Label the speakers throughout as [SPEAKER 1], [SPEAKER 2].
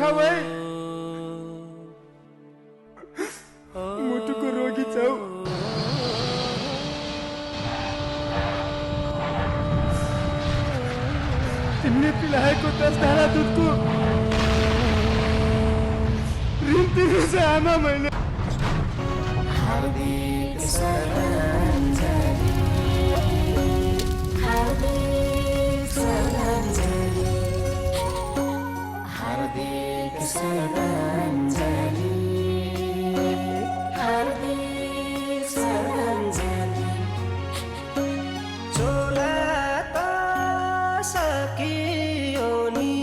[SPEAKER 1] नखाऊ है मुटुको रोगी छौ तिमीले पिलाएको 10 धारा दुधको ऋण तिर्छ आमा मैले
[SPEAKER 2] हार्दिक श्रद्धाञ्जली हार्दिक श्रद्धाञ्जली हार्दिक श्रद्धाञ्जली हार्दिक श्रद्धाञ्जली चोला त सकियो नि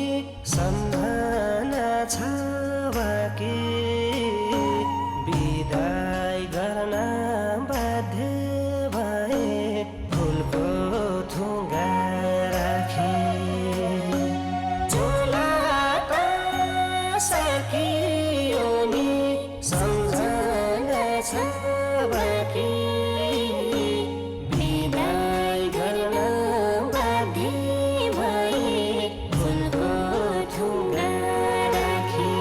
[SPEAKER 2] सम्झना छ बाँकी बिदाई गर्न बाध्य भए फुलको थुङ्गा राखी चोला त सकियो नि सम्झना छ बाँकी बिदाई गर्न बाध्य भए फुलको थुङ्गा राखी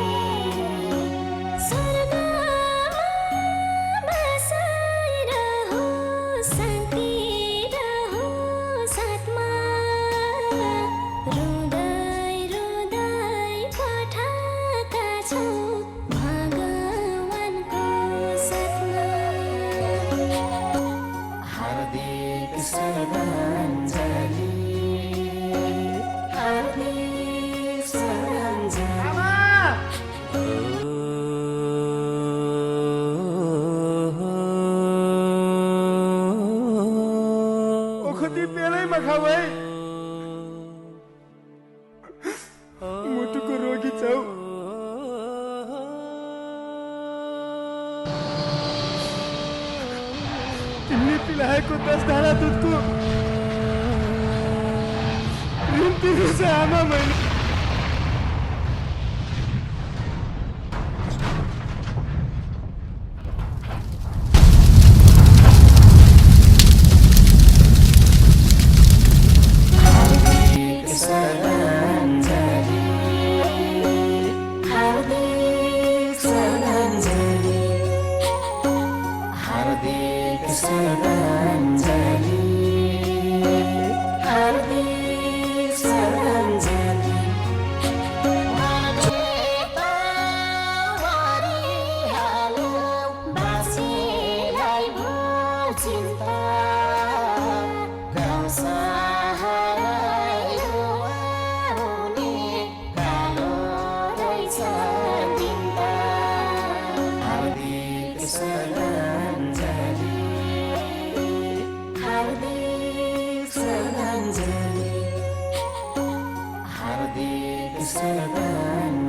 [SPEAKER 2] हार्दिक श्रद्धाञ्जली हार्दिक श्रद्धाञ्जली
[SPEAKER 1] ओखती पेलैमा खाऊ है मुटुको रोगी छौ तिमीले पिलाएको 10 धारा दुधको ऋण तिर्छ आमा मैले
[SPEAKER 2] हार्दिक श्रद्धाञ्जली हार्दिक श्रद्धाञ्जली हार्दिक श्रद्धाञ्जली हार्दिक श्रद्धाञ्जली बासीलाई भो चिन्ता गाउँ सहारै हुने कालो रहेछ दिनता हार्दिक श्रद्धाञ्जली हार्दिक श्रद्धाञ्जली हार्दिक श्रद्धाञ्जली